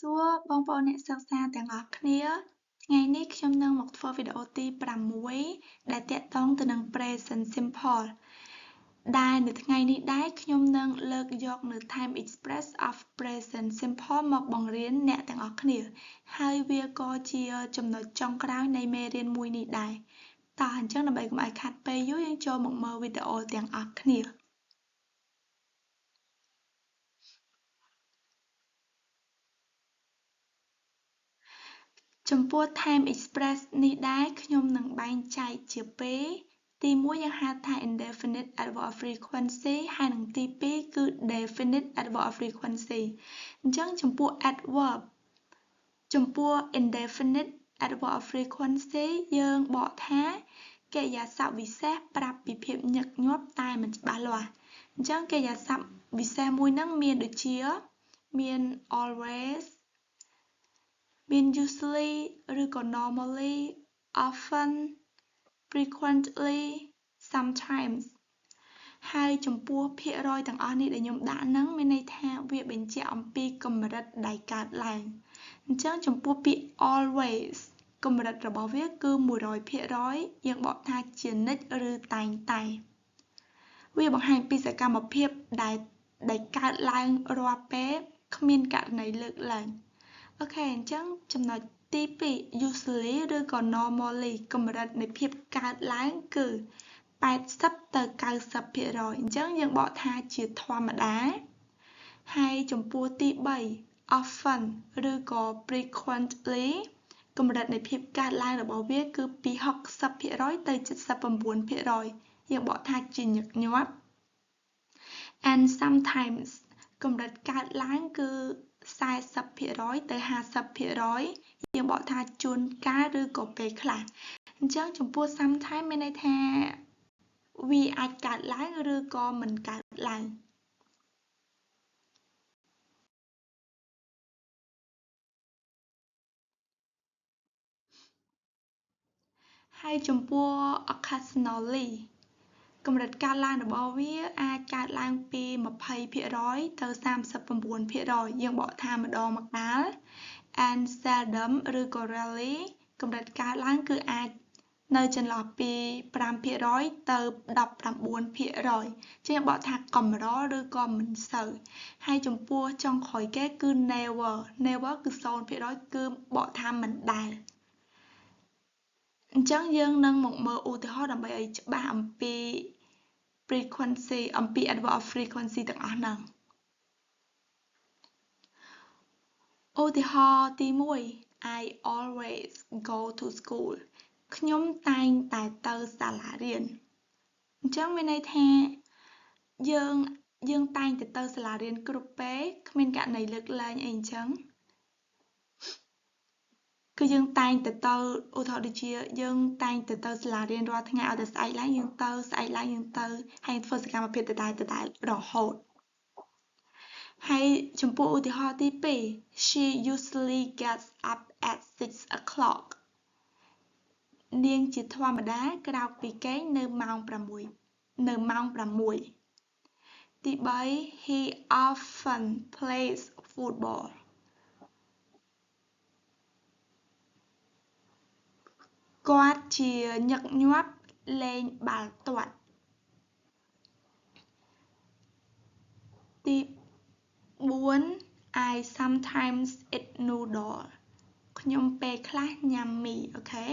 សួរបងប្អូនអ្នកសិក្សាទាំងអស់គ្នាថ្ងៃនេះខ្ញុំនឹងមកធ្វើវីដេអូទី6ដែលទាក់ទងទៅនឹង Present Simple ដែលនៅថ្ងៃនេះដែរខ្ញុំនឹងលើកយកនៅ Time Express of Present Simple មកបង្រៀនអ្នកទាំងអស់គ្នាហើយវាក៏ជាចំណុចចុងក្រោយនៃមេរៀនមួយនេះដែរតោះអញ្ចឹងដើម្បីកុំឲ្យខាត់ពេលយូរយើងចូលមកមើលវីដេអូទាំងអស់គ្នាចំពោះ Time Express នេះដែរខ្ញុំនឹងបែងចែកជាពីរទី1យើងហៅថា Indefinite Adverb of Frequency ហើយនិងទី2គឺ Definite Adverb of Frequency អញ្ចឹងចំពោះ Adverb ចំពោះ Indefinite Adverb of Frequency យើងបកថាកិរិយាសព្ទវិសេសប្រាប់ពីភាពញឹកញាប់តែមិនច្បាស់លាស់អញ្ចឹងកិរិយាសព្ទវិសេសមួយហ្នឹងមានដូចជាមាន always មាន usually ឬក៏ normally often frequently sometimes ហើយចំពោះភាគរយទាំងអស់នេះដែលខ្ញុំដាក់ហ្នឹងមានន័យថាវាបញ្ជាក់អំពីកម្រិតដែលកើតឡើងអញ្ចឹងចំពោះពាក្យ always កម្រិតរបស់វាគឺ 100% យើងបកថាជានិច្ចឬតែងតែវាបង្ហាញពីសកម្មភាពដែលកើតឡើងរាល់ពេលគ្មានករណីលើកឡើងអូខេអញ្ចឹងចំណុចទី2 usually ឬក៏ normally កម្រិតនៃភាពកើតឡើងគឺ80 ទៅ 90% អញ្ចឹងយើងបកថាជាធម្មតាហើយចំពោះទី3 often ឬក៏ frequently កម្រិតនៃភាពកើតឡើងរបស់វាគឺពី 60% ទៅ 79% យើងបកថាជាញឹកញាប់ and sometimes កម្រិតកើតឡើងគឺ40% ទៅ 50% យើងបកថាជួនកាលឬក៏ពេលខ្លះអញ្ចឹងចំពោះ sometimes មានន័យថាវាអាចកើតឡើងឬក៏មិនកើតឡើងហើយចំពោះ occasionally កម្រិតកើតឡើងរបស់វាអាចកើតឡើងពី 20% ទៅ 39% យើងបកថាម្ដងម្កាល and seldom ឬក៏ rarely កម្រិតកើតឡើងគឺអាចនៅចន្លោះពី 5% ទៅ 19% ជាងបកថាកម្រឬក៏មិនសូវហើយចំពោះចុងក្រោយគេគឺ never គឺ 0% គឺបកថាមិនដែលអញ្ចឹងយើងនឹងមកមើលឧទាហរណ៍ដើម្បីឲ្យច្បាស់អំពី frequency អំពី adverb of frequency ទាំងអស់ហ្នឹងឧទាហរណ៍ទី1 I always go to school ខ្ញុំតែងតែទៅសាលារៀនអញ្ចឹងមានន័យថាយើងតែងតែទៅសាលារៀនគ្រប់ពេលគ្មានករណីលើកលែងអីអញ្ចឹងគឺយើងតែងតែទៅឧទាហរណ៍ដូចជាយើងតែងតែទៅសាលារៀនរាល់ថ្ងៃឲ្យតែស្អែកឡើងយើងទៅស្អែកឡើងយើងទៅហើយធ្វើសកម្មភាពដដែលរហូតហើយចំពោះឧទាហរណ៍ទី2 She usually gets up at 6 o'clock នាងជាធម្មតាក្រោកពីគេងនៅម៉ោង6ទី3 He often plays football គាត់ជាញឹកញាប់លេងបាល់ទាត់ទី4 I sometimes eat noodle ខ្ញុំពេលខ្លះញ៉ាំមីអូខេ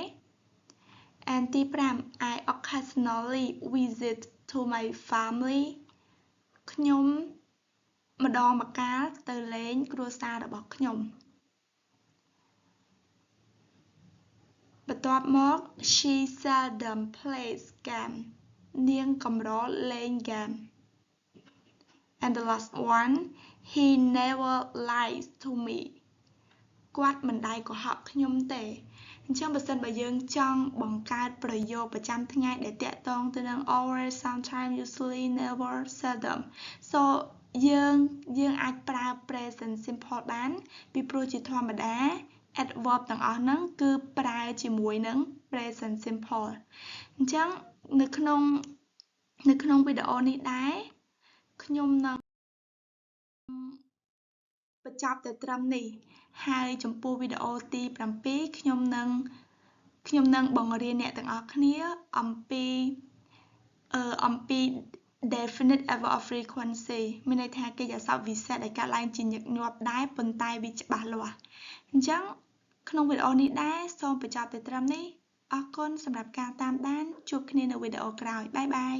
and ទី5 I occasionally visit to my family ខ្ញុំម្ដងម្កាលទៅលេងគ្រួសាររបស់ខ្ញុំបន្ទាប់មក She seldom plays game នាងកម្រលេងហ្គេម and the last one He never lies to me គាត់មិនដែលកុហកខ្ញុំទេអញ្ចឹងបើសិនបើយើងចង់បង្កើតប្រយោគប្រចាំថ្ងៃដែលតាក់ទងទៅនឹង always sometimes usually never seldom so យើងអាចប្រើ present simple បានពីព្រោះជាធម្មតា adverb ទាំងអស់ហ្នឹងគឺប្រើជាមួយនឹង present simple អញ្ចឹងនៅក្នុងវីដេអូនេះដែរខ្ញុំនឹងបញ្ ចប់តែត្រឹមនេះហើយចំពោះវីដេអូទី7ខ្ញុំនឹងបង្រៀនអ្នកទាំងអស់គ្នាអំពី definite adverb of frequency មានន័យថាកិច្ចសព្ទវិសេសដែលកើតឡើងជាញឹកញាប់ដែរប៉ុន្តែវាច្បាស់លាស់អញ្ចឹងក្នុងវីដេអូនេះដែរសូមបញ្ចប់តែត្រឹមនេះអរគុណសម្រាប់ការតាមដានជួបគ្នានៅវីដេអូក្រោយបាយបាយ